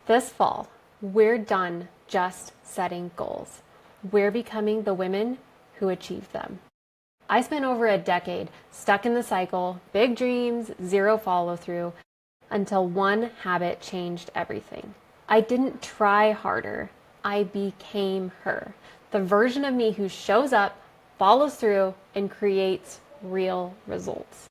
This fall, we're done just setting goals. We're becoming the women who achieve them. I spent over a decade stuck in the cycle, big dreams, zero follow through, until one habit changed everything. I didn't try harder. I became her. The version of me who shows up, follows through, and creates real results.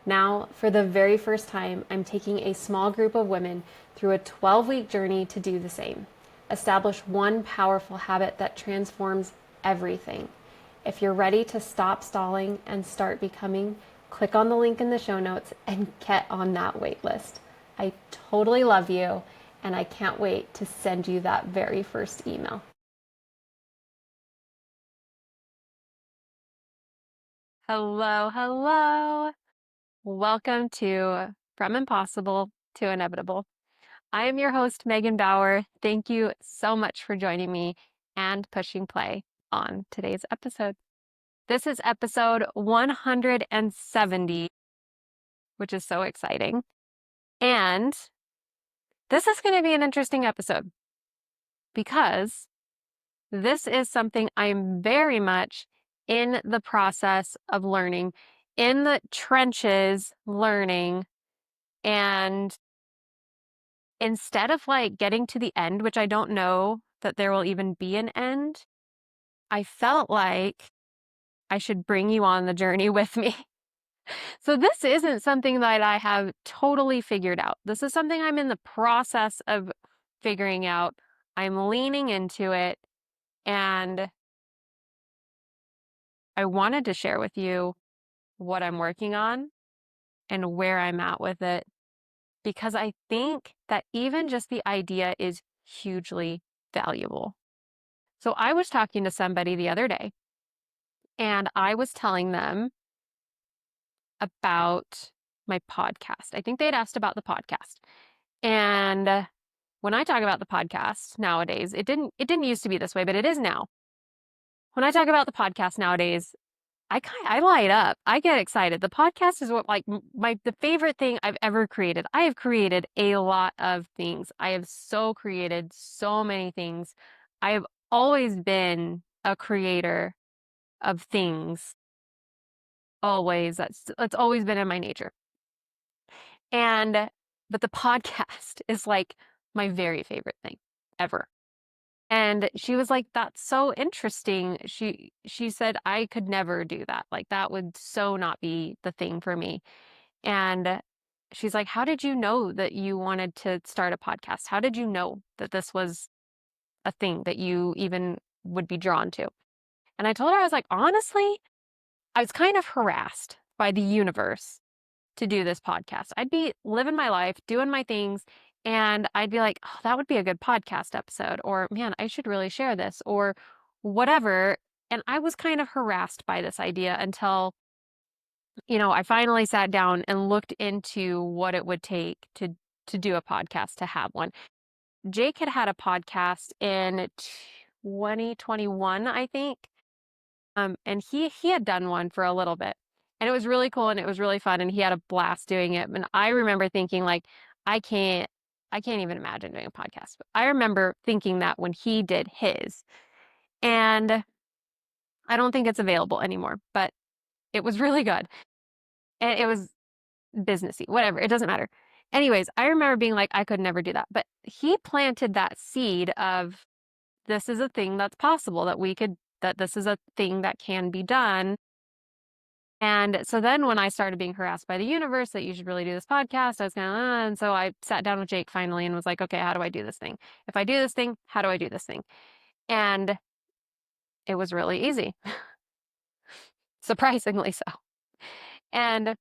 Now, for the very first time, I'm taking a small group of women through a 12-week journey to do the same. Establish one powerful habit that transforms everything. If you're ready to stop stalling and start becoming, click on the link in the show notes and get on that wait list. I totally love you, and I can't wait to send you that very first email. Hello, hello. Welcome to From Impossible to Inevitable. I am your host, Megan Bauer. Thank you so much for joining me and pushing play on today's episode. This is episode 170, which is so exciting. And this is going to be an interesting episode because this is something I'm very much in the process of learning, in the trenches learning. And instead of getting to the end, which I don't know that there will even be an end, I felt like I should bring you on the journey with me. So this isn't something that I have totally figured out. This is something I'm in the process of figuring out. I'm leaning into it, and I wanted to share with you what I'm working on and where I'm at with it, because I think that even just the idea is hugely valuable. So I was talking to somebody the other day, and I was telling them about my podcast. I think they'd asked about the podcast. And when I talk about the podcast nowadays, it didn't used to be this way, but it is now. When I talk about the podcast nowadays, I light up. I get excited. The podcast is what the favorite thing I've ever created. I have created a lot of things. I have created so many things. I have always been a creator of things. Always. That's always been in my nature. But the podcast is like my very favorite thing ever. And she was like, that's so interesting. She said, I could never do that. Like, that would so not be the thing for me. And she's like, how did you know that you wanted to start a podcast? How did you know that this was a thing that you even would be drawn to? And I told her, I was like, honestly, I was kind of harassed by the universe to do this podcast. I'd be living my life, doing my things, and I'd be like, oh, that would be a good podcast episode, or man, I should really share this, or whatever. And I was kind of harassed by this idea until, I finally sat down and looked into what it would take to do a podcast, to have one. Jake had a podcast in 2021, I think. And he had done one for a little bit, and it was really cool and it was really fun and he had a blast doing it. And I remember thinking I can't even imagine doing a podcast. But I remember thinking that when he did his, and I don't think it's available anymore, but it was really good. And it was businessy, whatever, it doesn't matter. Anyways, I remember being like, I could never do that. But he planted that seed of, this is a thing that's possible, that this is a thing that can be done. And so then when I started being harassed by the universe that you should really do this podcast, I was kind of, and so I sat down with Jake finally and was like, okay, how do I do this thing? If I do this thing, how do I do this thing? And it was really easy, surprisingly so. And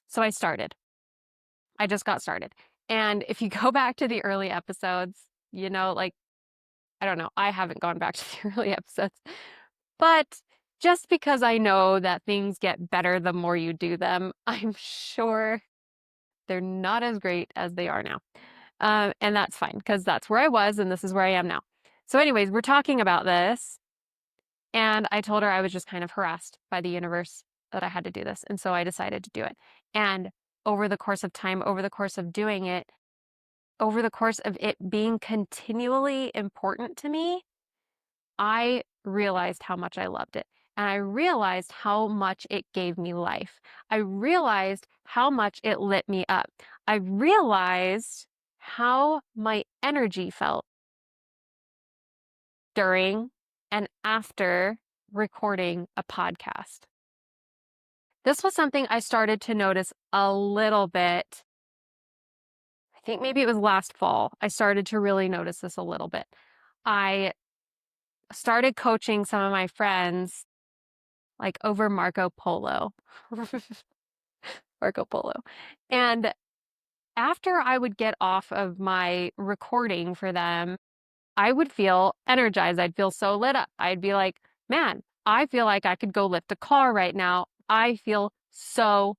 so I just got started. And if you go back to the early episodes, I don't know, I haven't gone back to the early episodes, but just because I know that things get better the more you do them, I'm sure they're not as great as they are now. And that's fine, because that's where I was and this is where I am now. So anyways, we're talking about this, and I told her I was just kind of harassed by the universe that I had to do this. And so I decided to do it. And over the course of time, over the course of doing it, over the course of it being continually important to me, I realized how much I loved it. And I realized how much it gave me life. I realized how much it lit me up. I realized how my energy felt during and after recording a podcast. This was something I started to notice a little bit. I think maybe it was last fall. I started to really notice this a little bit. I started coaching some of my friends like over Marco Polo. Marco Polo. And after I would get off of my recording for them, I would feel energized. I'd feel so lit up. I'd be like, man, I feel like I could go lift a car right now. I feel so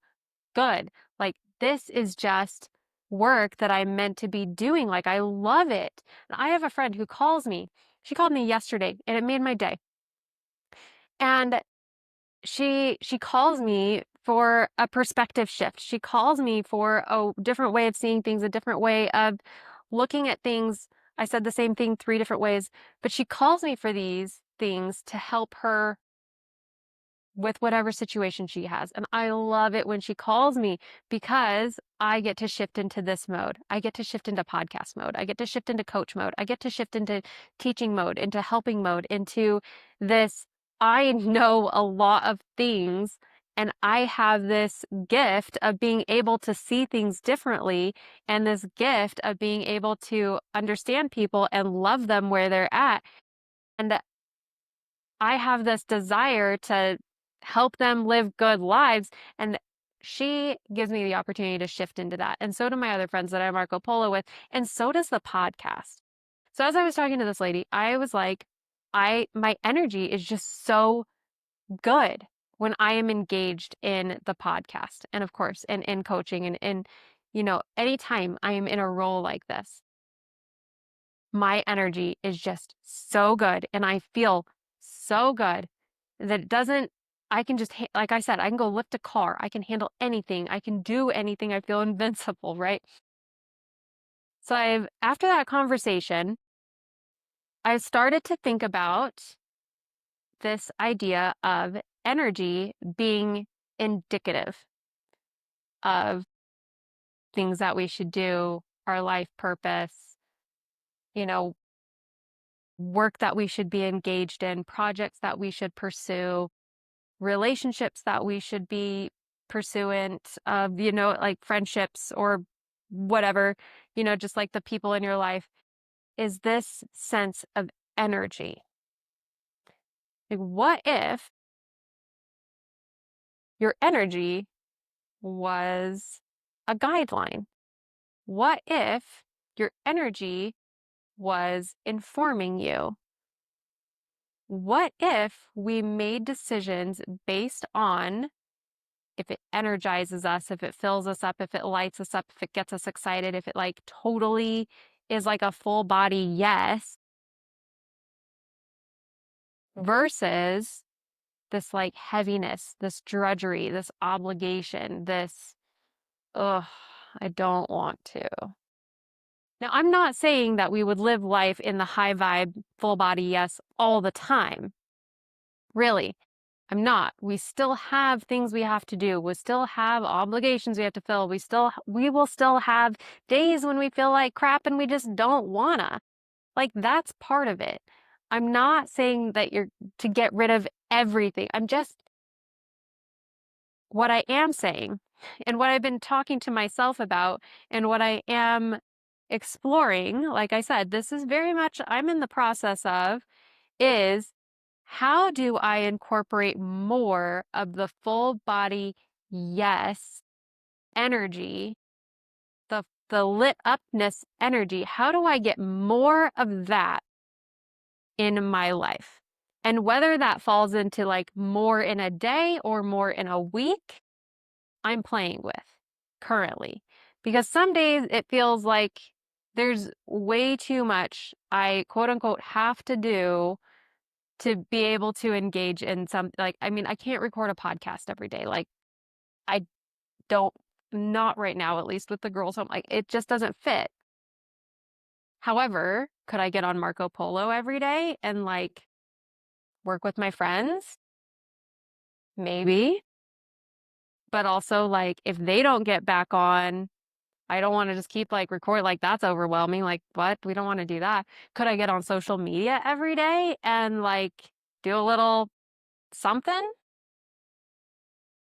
good. Like, this is just work that I'm meant to be doing. Like, I love it. And I have a friend who calls me. She called me yesterday and it made my day. And she calls me for a perspective shift. She calls me for a different way of seeing things, a different way of looking at things. I said the same thing 3 different ways, but she calls me for these things to help her with whatever situation she has. And I love it when she calls me because I get to shift into this mode. I get to shift into podcast mode. I get to shift into coach mode. I get to shift into teaching mode, into helping mode, into this. I know a lot of things and I have this gift of being able to see things differently and this gift of being able to understand people and love them where they're at. And I have this desire to help them live good lives. And she gives me the opportunity to shift into that. And so do my other friends that I Marco Polo with. And so does the podcast. So as I was talking to this lady, I was like, my energy is just so good when I am engaged in the podcast. And of course, and in coaching and anytime I am in a role like this, my energy is just so good and I feel so good that it doesn't, I can just, like I said, I can go lift a car. I can handle anything. I can do anything. I feel invincible, right? So after that conversation, I started to think about this idea of energy being indicative of things that we should do, our life purpose, you know, work that we should be engaged in, projects that we should pursue, relationships that we should be pursuant of, like friendships or whatever, just like the people in your life, is this sense of energy. Like, what if your energy was a guideline? What if your energy was informing you? What if we made decisions based on if it energizes us, if it fills us up, if it lights us up, if it gets us excited, if it like totally is like a full body yes, versus this like heaviness, this drudgery, this obligation, this, ugh, I don't want to. Now, I'm not saying that we would live life in the high vibe, full body yes all the time. Really, I'm not. We still have things we have to do. We still have obligations we have to fill. We will still have days when we feel like crap and we just don't wanna. Like, that's part of it. I'm not saying that you're to get rid of everything. What I am saying and what I've been talking to myself about and what I am exploring, like I said, this is very much I'm in the process of is how do I incorporate more of the full body yes energy, the lit upness energy? How do I get more of that in my life? And whether that falls into like more in a day or more in a week, I'm playing with currently. Because some days it feels like there's way too much I quote unquote have to do to be able to engage in some, like, I mean, I can't record a podcast every day. Like, I don't, not right now, at least with the girls home. Like, it just doesn't fit. However, could I get on Marco Polo every day and like work with my friends? Maybe. But also like if they don't get back on, I don't want to just keep like record like that's overwhelming. Like what? We don't want to do that. Could I get on social media every day and like do a little something?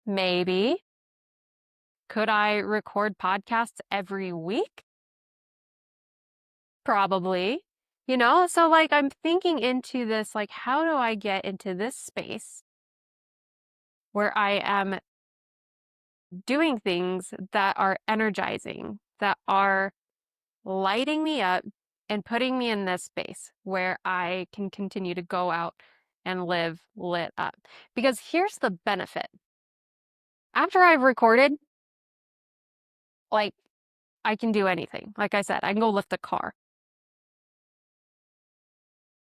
Maybe. Could I record podcasts every week? Probably. So like I'm thinking into this, like, how do I get into this space where I am doing things that are energizing, that are lighting me up and putting me in this space where I can continue to go out and live lit up. Because here's the benefit. After I've recorded, like, I can do anything. Like I said, I can go lift a car.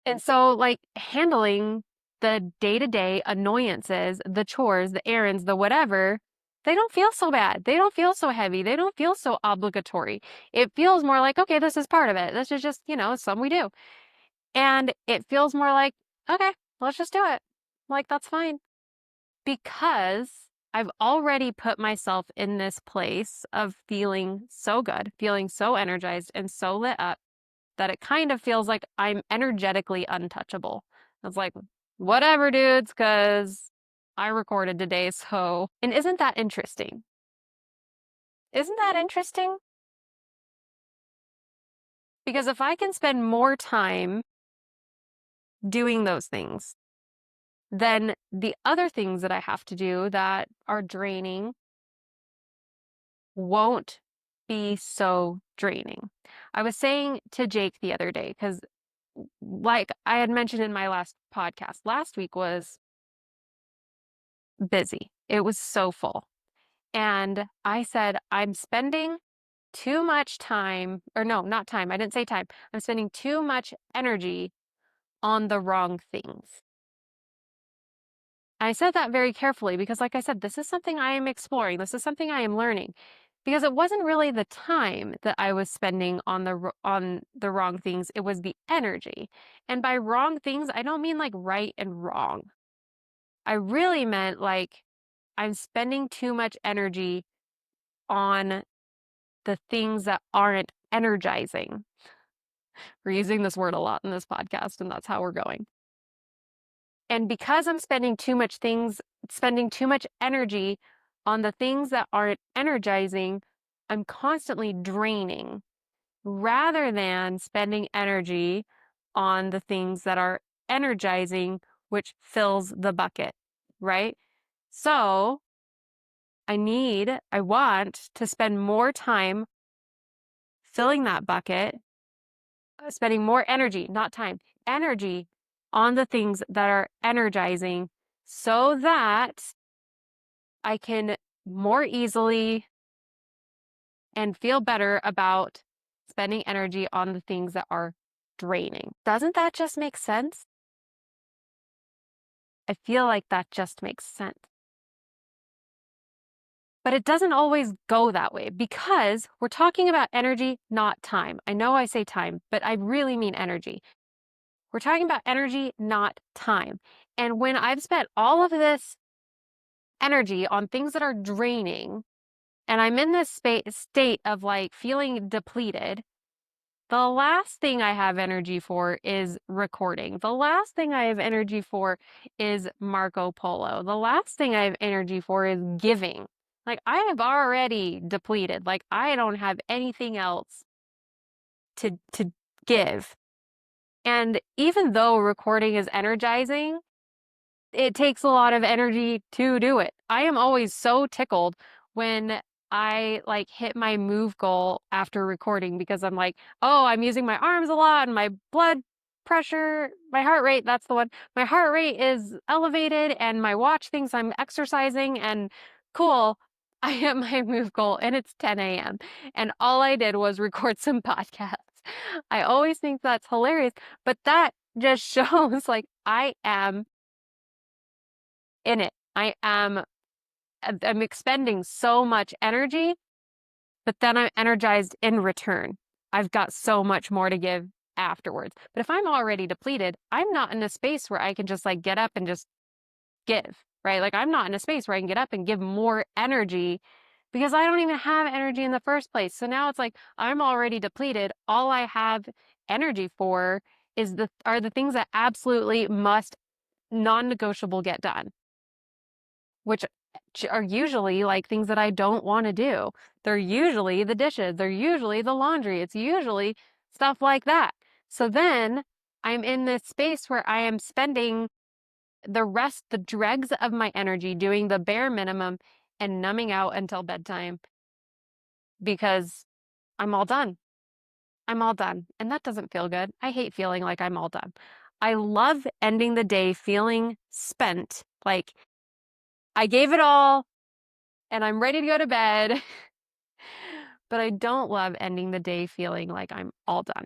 And so, like, handling the day-to-day annoyances, the chores, the errands, the whatever, they don't feel so bad. They don't feel so heavy. They don't feel so obligatory. It feels more like, okay, this is part of it. This is just, it's something we do. And it feels more like, okay, let's just do it. Like, that's fine. Because I've already put myself in this place of feeling so good, feeling so energized and so lit up that it kind of feels like I'm energetically untouchable. It's like, whatever, dudes, because I recorded today, so. And isn't that interesting? Isn't that interesting? Because if I can spend more time doing those things, then the other things that I have to do that are draining won't be so draining. I was saying to Jake the other day, because like I had mentioned in my last podcast, last week was busy. It was so full. And I said, I'm spending too much time, or no, not time. I didn't say time. I'm spending too much energy on the wrong things. I said that very carefully because, like I said, this is something I am exploring. This is something I am learning because it wasn't really the time that I was spending on the wrong things. It was the energy. And by wrong things, I don't mean like right and wrong. I really meant like I'm spending too much energy on the things that aren't energizing. We're using this word a lot in this podcast, and that's how we're going. And because I'm spending too much energy on the things that aren't energizing, I'm constantly draining rather than spending energy on the things that are energizing, which fills the bucket, right? So I want to spend more time filling that bucket, spending more energy, not time, energy on the things that are energizing so that I can more easily and feel better about spending energy on the things that are draining. Doesn't that just make sense? I feel like that just makes sense. But it doesn't always go that way because we're talking about energy, not time. I know I say time, but I really mean energy. We're talking about energy, not time. And when I've spent all of this energy on things that are draining, and I'm in this state of like feeling depleted, the last thing I have energy for is recording. The last thing I have energy for is Marco Polo. The last thing I have energy for is giving. Like I have already depleted. Like I don't have anything else to give. And even though recording is energizing, it takes a lot of energy to do it. I am always so tickled when I like hit my move goal after recording because I'm like, oh, I'm using my arms a lot and my blood pressure, my heart rate, that's the one. My heart rate is elevated and my watch thinks I'm exercising and cool. I hit my move goal and it's 10 a.m. and all I did was record some podcasts. I always think that's hilarious, but that just shows like I am in it. I'm expending so much energy, but then I'm energized in return. I've got so much more to give afterwards. But if I'm already depleted, I'm not in a space where I can just like get up and just give, right? Like I'm not in a space where I can get up and give more energy because I don't even have energy in the first place. So now it's like I'm already depleted. All I have energy for are the things that absolutely must non-negotiable get done, which are usually like things that I don't want to do. They're usually the dishes, they're usually the laundry, it's usually stuff like that. So then I'm in this space where I am spending the dregs of my energy doing the bare minimum and numbing out until bedtime because I'm all done. I'm all done. And that doesn't feel good. I hate feeling like I'm all done. I love ending the day feeling spent, like I gave it all and I'm ready to go to bed. But I don't love ending the day feeling like I'm all done.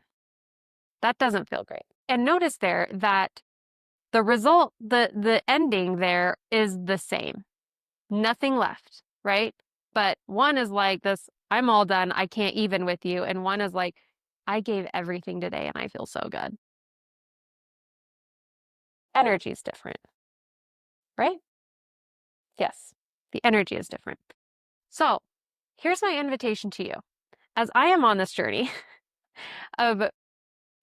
That doesn't feel great. And notice there that the result, the ending there is the same. Nothing left, right? But one is like this, I'm all done, I can't even with you. And one is like, I gave everything today and I feel so good. Energy is different, right? Yes, the energy is different. So here's my invitation to you. As I am on this journey of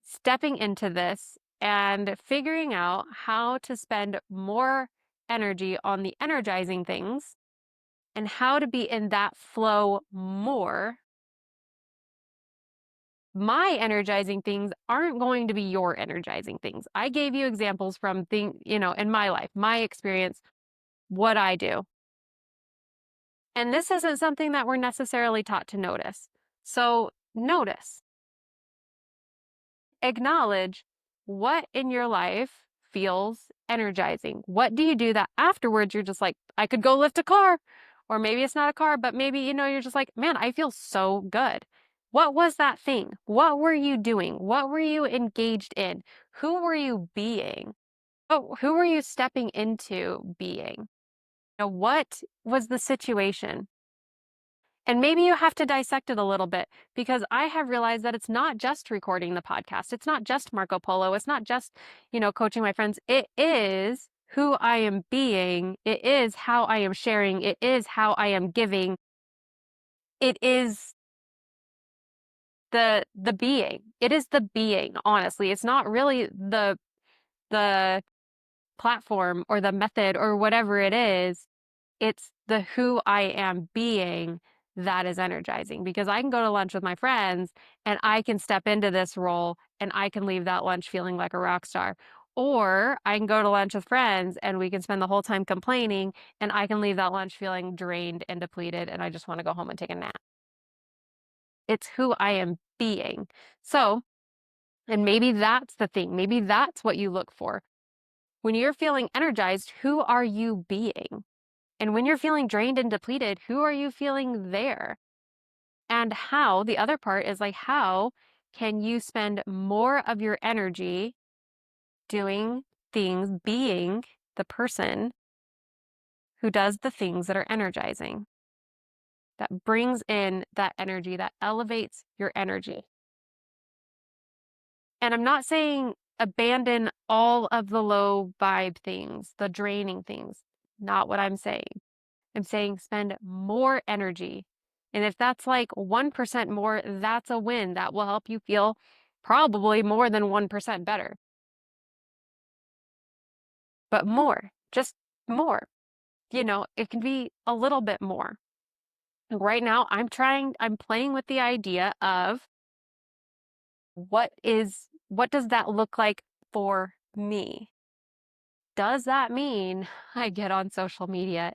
stepping into this and figuring out how to spend more energy on the energizing things and how to be in that flow more, my energizing things aren't going to be your energizing things. I gave you examples from in my life, my experience, what I do. And this isn't something that we're necessarily taught to notice. So notice, acknowledge what in your life feels energizing. What do you do that afterwards you're just like, I could go lift a car? Or maybe it's not a car, but maybe, you're just like, man, I feel so good. What was that thing? What were you doing? What were you engaged in? Who were you being? Who were you stepping into being? What was the situation? And maybe you have to dissect it a little bit because I have realized that it's not just recording the podcast. It's not just Marco Polo. It's not just, coaching my friends. It is who I am being. It is how I am sharing. It is how I am giving. It is the being. It is the being, honestly. It's not really the platform or the method or whatever it is. It's the who I am being that is energizing because I can go to lunch with my friends and I can step into this role and I can leave that lunch feeling like a rock star. Or I can go to lunch with friends and we can spend the whole time complaining and I can leave that lunch feeling drained and depleted and I just want to go home and take a nap. It's who I am being. So, and maybe that's the thing. Maybe that's what you look for. When you're feeling energized, who are you being? And when you're feeling drained and depleted, who are you feeling there? And the other part is like, how can you spend more of your energy doing things, being the person who does the things that are energizing, that brings in that energy, that elevates your energy? And I'm not saying abandon all of the low vibe things, the draining things. Not what I'm saying. I'm saying spend more energy. And if that's like 1% more, that's a win. That will help you feel probably more than 1% better. But more, just more. It can be a little bit more. Right now, I'm playing with the idea of what does that look like for me? Does that mean I get on social media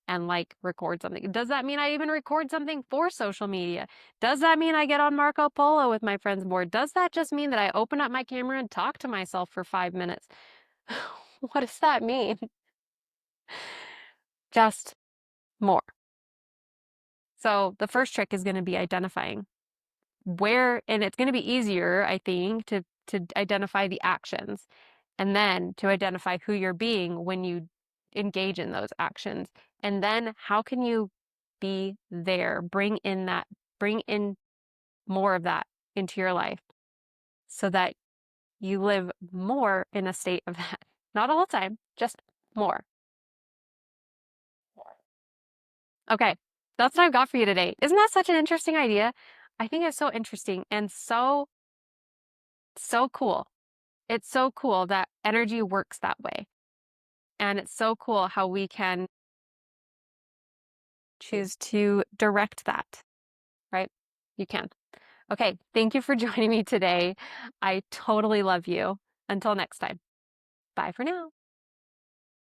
and like record something? Does that mean I even record something for social media? Does that mean I get on Marco Polo with my friends more? Does that just mean that I open up my camera and talk to myself for 5 minutes? What does that mean? Just more. So the first trick is going to be identifying and it's going to be easier, I think, to identify the actions and then to identify who you're being when you engage in those actions. And then how can you be there? Bring in more of that into your life so that you live more in a state of that. Not all the time, just more. Okay, that's what I've got for you today. Isn't that such an interesting idea? I think it's so interesting and so cool. It's so cool that energy works that way. And it's so cool how we can choose to direct that, right? You can. Okay, thank you for joining me today. I totally love you. Until next time. Bye for now.